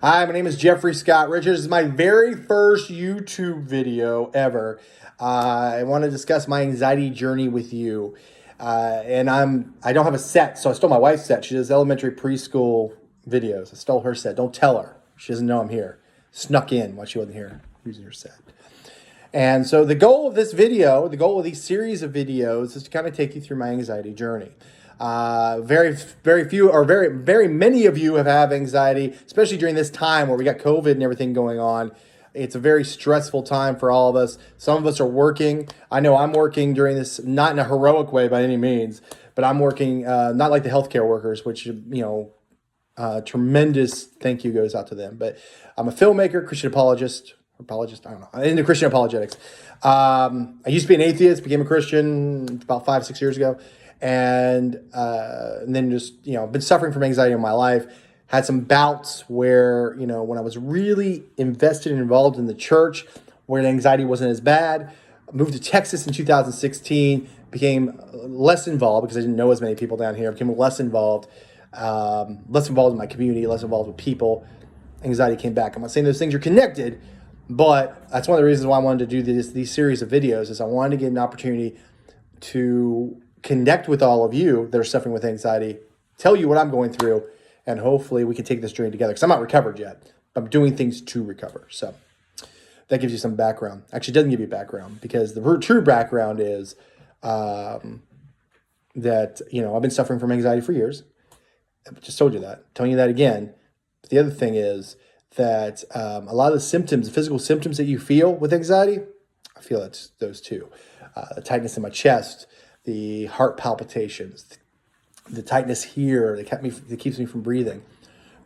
Hi, my name is Jeffrey Scott Richards. This is my very first YouTube video ever. I want to discuss my anxiety journey with you. I don't have a set, so I stole my wife's set. She does elementary preschool videos. I stole her set. Don't tell her. She doesn't know I'm here. Snuck in while she wasn't here using her set. And so the goal of this video, the goal of these series of videos is to kind of take you through my anxiety journey. Very many of you have anxiety, especially during this time where we got COVID and everything going on. It's a very stressful time for all of us. Some of us are working. I know I'm working during this, not in a heroic way by any means, but I'm working not like the healthcare workers, which, tremendous thank you goes out to them. But I'm a filmmaker, Christian apologist, I don't know, into Christian apologetics. I used to be an atheist, became a Christian about 5-6 years ago. And then just, been suffering from anxiety in my life. Had some bouts where, when I was really invested and involved in the church, where the anxiety wasn't as bad. I moved to Texas in 2016, became less involved because I didn't know as many people down here. Became less involved in my community, less involved with people. Anxiety came back. I'm not saying those things are connected, but that's one of the reasons why I wanted to do these series of videos is I wanted to get an opportunity to connect with all of you that are suffering with anxiety, tell you what I'm going through, and hopefully we can take this journey together because I'm not recovered yet. I'm doing things to recover. So that gives you some background. Actually, it doesn't give you background because the true background is that, I've been suffering from anxiety for years. I just told you that. I'm telling you that again. But the other thing is that a lot of the symptoms, the physical symptoms that you feel with anxiety, I feel it's those too. The tightness in my chest, the heart palpitations, the tightness here that keeps me from breathing.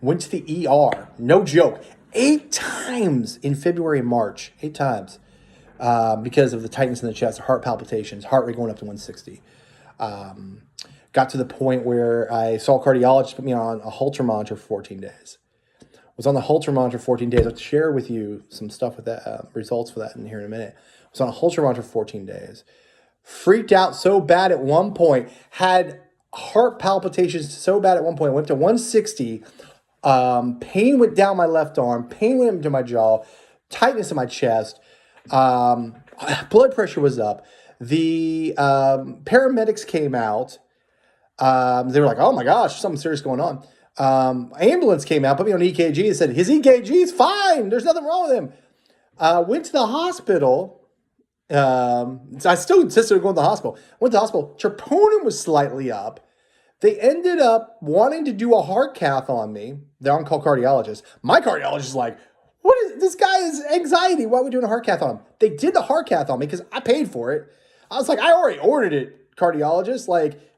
Went to the ER, no joke, 8 times in February and March, 8 times, because of the tightness in the chest, heart palpitations, heart rate going up to 160. Got to the point where I saw a cardiologist put me on a Holter monitor for 14 days. Was on the Holter monitor for 14 days. I'll share with you some stuff with that, results for that in here in a minute. Was on a Holter monitor for 14 days. Freaked out so bad at one point, had heart palpitations so bad at one point, went to 160. Pain went down my left arm, pain went into my jaw, tightness in my chest, blood pressure was up. The paramedics came out. They were like, oh my gosh, something serious going on. Ambulance came out, put me on EKG and said, his EKG is fine. There's nothing wrong with him. Went to the hospital. So I still insisted on going to the hospital. Went to the hospital. Troponin was slightly up. They ended up wanting to do a heart cath on me. They're on-call cardiologist. My cardiologist is like, what is this guy is anxiety? Why are we doing a heart cath on him? They did the heart cath on me because I paid for it. I was like, I already ordered it, cardiologist.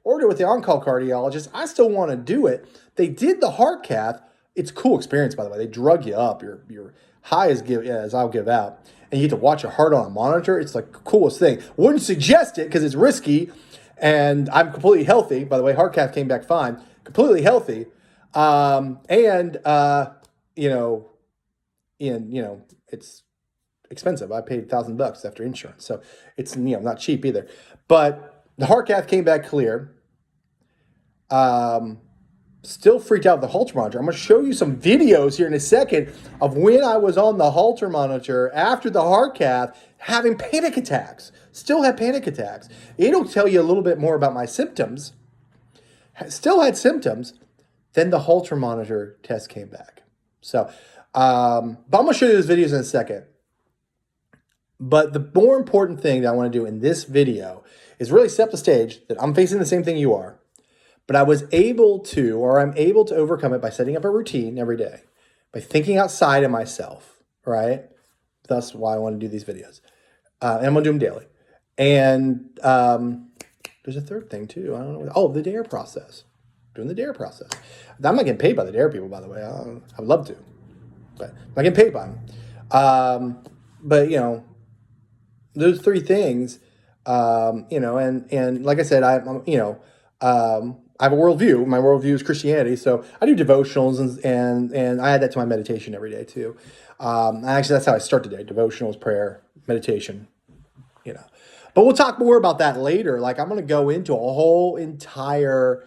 Ordered it with the on-call cardiologist. I still want to do it. They did the heart cath. It's a cool experience, by the way. They drug you up. You're high as I'll give out. And you get to watch your heart on a monitor. It's like the coolest thing. Wouldn't suggest it because it's risky. And I'm completely healthy. By the way, heart cath came back fine. Completely healthy. It's expensive. I paid $1,000 after insurance. So it's, not cheap either. But the heart cath came back clear. Still freaked out with the Holter monitor. I'm going to show you some videos here in a second of when I was on the Holter monitor after the heart cath having panic attacks. Still had panic attacks. It'll tell you a little bit more about my symptoms. Still had symptoms. Then the Holter monitor test came back. So, but I'm going to show you those videos in a second. But the more important thing that I want to do in this video is really set the stage that I'm facing the same thing you are. But I'm able to overcome it by setting up a routine every day, by thinking outside of myself, right? That's why I want to do these videos. And I'm going to do them daily. And there's a third thing too. I don't know. Oh, the DARE process. Doing the DARE process. I'm not getting paid by the DARE people, by the way. I'd love to, but I'm not getting paid by them. But those 3 things, and like I said, I have a worldview. My worldview is Christianity, so I do devotionals and I add that to my meditation every day too. Actually, that's how I start the day: devotionals, prayer, meditation. But we'll talk more about that later. I'm going to go into a whole entire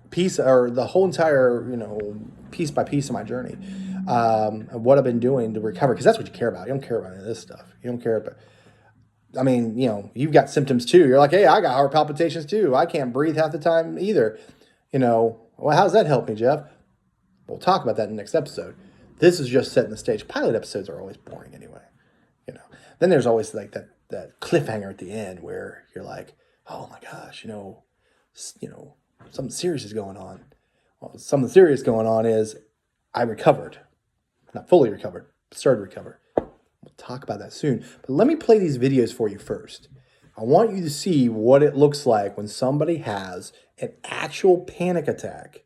piece, or the whole entire, piece by piece of my journey, of what I've been doing to recover, because that's what you care about. You don't care about any of this stuff. You don't care about, I mean, you've got symptoms too. You're like, hey, I got heart palpitations too. I can't breathe half the time either. Well, how's that help me, Jeff? We'll talk about that in the next episode. This is just setting the stage. Pilot episodes are always boring anyway. Then there's always like that cliffhanger at the end where you're like, oh my gosh, something serious is going on. Well, something serious going on is I recovered. Not fully recovered, started to recover. We'll talk about that soon. But let me play these videos for you first. I want you to see what it looks like when somebody has an actual panic attack.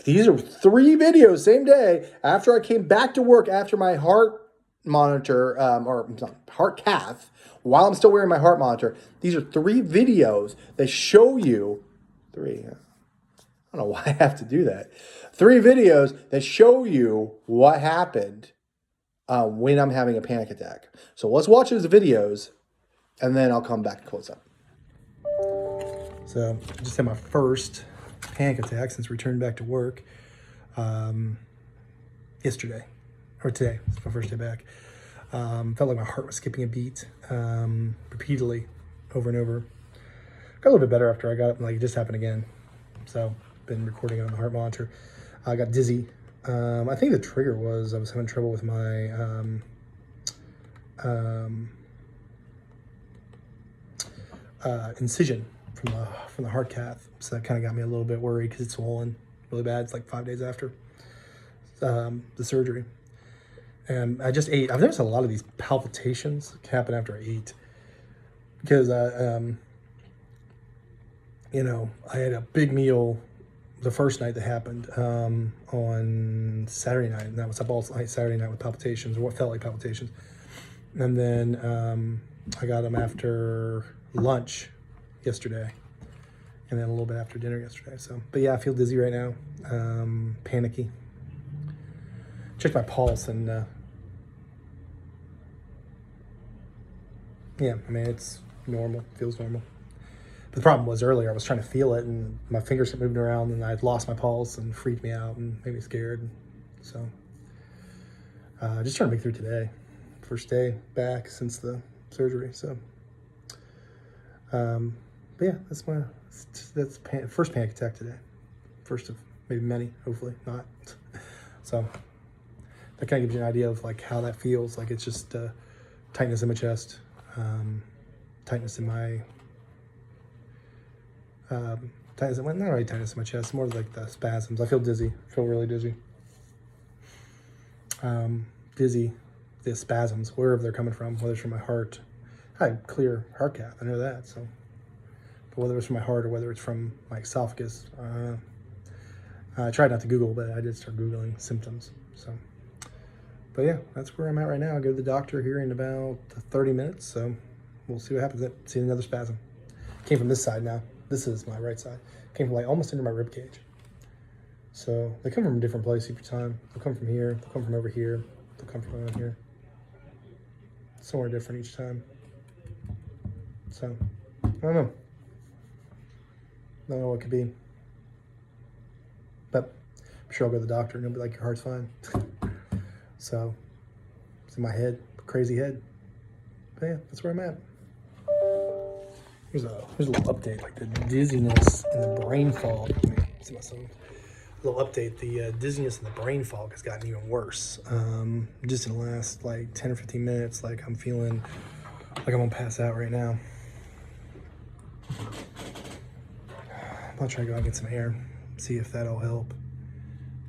These are 3 videos, same day, after I came back to work after my heart monitor, heart cath, while I'm still wearing my heart monitor. These are 3 videos that show you, 3, I don't know why I have to do that. 3 videos that show you what happened when I'm having a panic attack. So let's watch those videos, and then I'll come back and close up. So I just had my first panic attack since returning back to work yesterday, or today. It's my first day back. Felt like my heart was skipping a beat repeatedly over and over. Got a little bit better after I got up, like it just happened again. So been recording it on the heart monitor. I got dizzy. I think the trigger was I was having trouble with my incision from the heart cath. So that kind of got me a little bit worried because it's swollen really bad. It's like 5 days after the surgery. And I just ate. I've noticed a lot of these palpitations happen after I eat because I had a big meal the first night that happened on Saturday night, and that was up all night Saturday night with palpitations, or what felt like palpitations. And then I got them after lunch yesterday, and then a little bit after dinner yesterday. So, but yeah, I feel dizzy right now, panicky. Checked my pulse, and yeah, I mean it's normal, feels normal. But the problem was earlier I was trying to feel it, and my fingers kept moving around, and I'd lost my pulse, and freaked me out, and made me scared. So, just trying to make through today. First day back since the surgery. So, but yeah, that's first panic attack today. First of maybe many, hopefully not. So that kind of gives you an idea of like how that feels. Like it's just tightness in my chest, tightness in my not really tightness in my chest, more like the spasms. I feel dizzy, feel really dizzy. Dizzy, the spasms, wherever they're coming from, whether it's from my heart. I had clear heart cath, I know that. So, but whether it's from my heart or whether it's from my esophagus, I tried not to Google, but I did start Googling symptoms. So, but yeah, that's where I'm at right now. I'll go to the doctor here in about 30 minutes. So we'll see what happens. See another spasm. Came from this side now. This is my right side. Came from like almost into my rib cage. So they come from a different place each time. They'll come from here. They'll come from over here. They'll come from around here. Somewhere different each time. So I don't know. I don't know what it could be. But I'm sure I'll go to the doctor and he'll be like, your heart's fine. So it's in my head, crazy head. But yeah, that's where I'm at. Here's a little update, like the dizziness and the brain fog. See my son. A little update. The dizziness and the brain fog has gotten even worse. Just in the last like 10 or 15 minutes, like I'm feeling like I'm gonna pass out right now. I'm gonna try to go out and get some air, see if that'll help.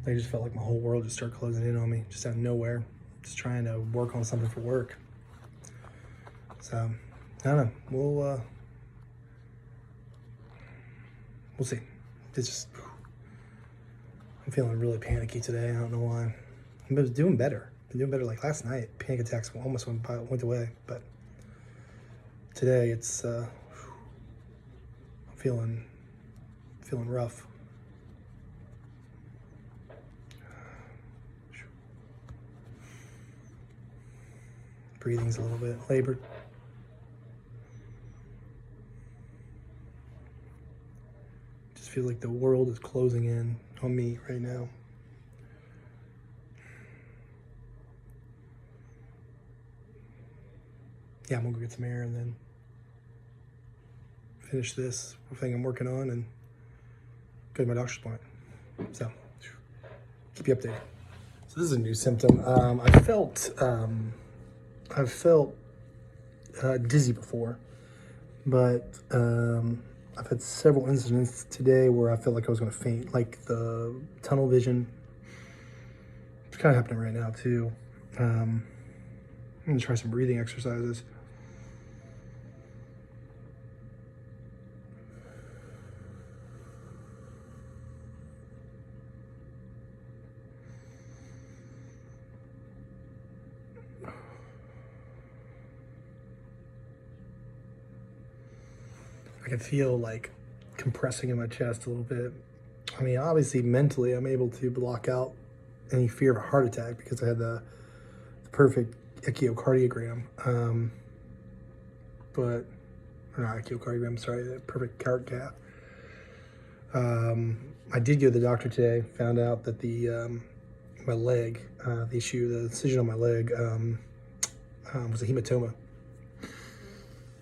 I just felt like my whole world just started closing in on me, just out of nowhere. Just trying to work on something for work. So I don't know. We'll see. It's just, I'm feeling really panicky today. I don't know why. I was doing better. Been doing better. Like last night, panic attacks almost went away. But today, it's I'm feeling rough. Breathing's a little bit labored. Just feel like the world is closing in on me right now. Yeah, I'm gonna go get some air and then finish this thing I'm working on and go to my doctor's appointment. So, keep you updated. So this is a new symptom. I've felt dizzy before, but I've had several incidents today where I felt like I was going to faint, like the tunnel vision. It's kind of happening right now too. I'm going to try some breathing exercises. I can feel like compressing in my chest a little bit. I mean, obviously mentally I'm able to block out any fear of a heart attack because I had the perfect echocardiogram. Or not echocardiogram, sorry, the perfect heart cath. I did go to the doctor today, found out that my leg, the incision on my leg was a hematoma.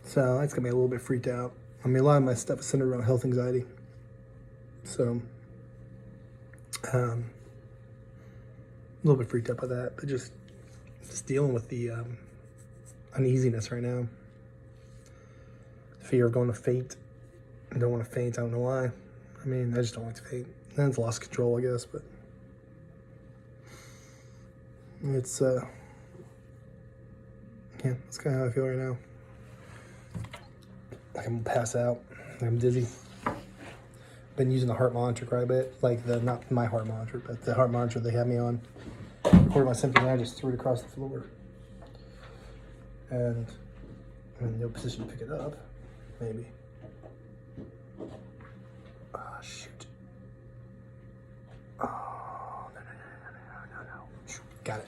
So that's got me a little bit freaked out. I mean, a lot of my stuff is centered around health anxiety. So, a little bit freaked out by that, but just dealing with the uneasiness right now. Fear of going to faint. I don't want to faint, I don't know why. I mean, I just don't like to faint. Then it's lost control, I guess, but it's, yeah, that's kind of how I feel right now. Like I'm gonna pass out. I'm dizzy. Been using the heart monitor quite a bit, like not my heart monitor, but the heart monitor they have me on. Recorded my symptoms, I just threw it across the floor, and I'm in no position to pick it up. Maybe. Ah, shoot. Oh no. Shoot. Got it.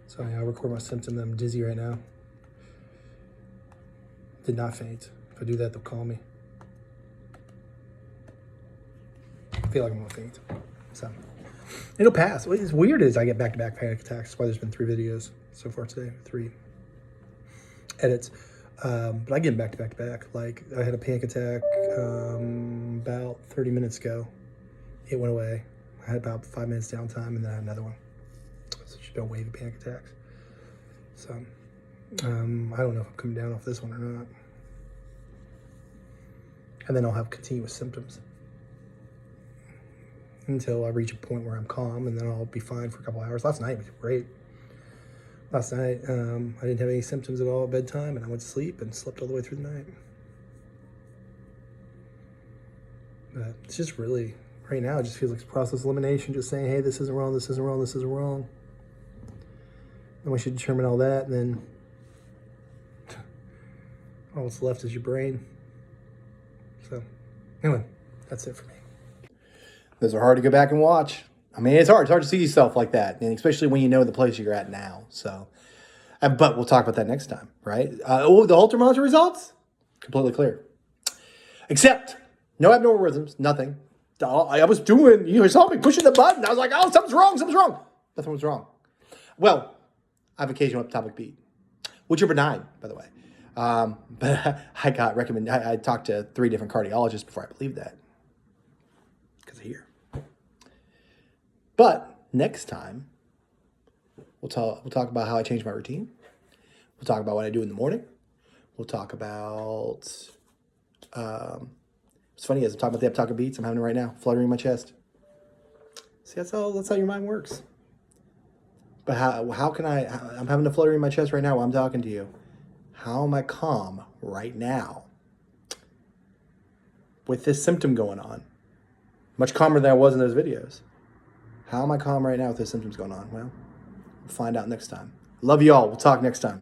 So I record my symptom. I'm dizzy right now. Did not faint. If I do that, they'll call me. I feel like I'm gonna faint. So it'll pass. What's weird is I get back-to-back panic attacks. That's why there's been 3 videos so far today, 3 edits. But I get back-to-back. Like I had a panic attack about 30 minutes ago. It went away. I had about 5 minutes downtime, and then I had another one. So it's just been a wave of panic attacks. So I don't know if I'm coming down off this one or not. And then I'll have continuous symptoms until I reach a point where I'm calm, and then I'll be fine for a couple hours. Last night was great. Last night, I didn't have any symptoms at all at bedtime, and I went to sleep and slept all the way through the night. But it's just really, right now, it just feels like it's process elimination, just saying, hey, this isn't wrong, this isn't wrong, this isn't wrong. And once you determine all that, then all that's left is your brain. So, anyway, that's it for me. Those are hard to go back and watch. I mean, it's hard. It's hard to see yourself like that, and especially when you know the place you're at now. So, but we'll talk about that next time, right? The Holter monitor results, completely clear. Except, no abnormal rhythms, nothing. I was doing, you saw me pushing the button. I was like, oh, something's wrong. Nothing was wrong. Well, I have occasional ectopic beat, which are benign, by the way. But I got recommended. I talked to 3 different cardiologists before I believed that, because of here. But next time, we'll talk about how I changed my routine. We'll talk about what I do in the morning. We'll talk about. What's funny is I'm talking about the ectopic beats. I'm having it right now, fluttering in my chest. See, that's how your mind works. But how can I'm having a flutter in my chest right now while I'm talking to you. How am I calm right now with this symptom going on? Much calmer than I was in those videos. How am I calm right now with those symptoms going on? Well, we'll find out next time. Love you all. We'll talk next time.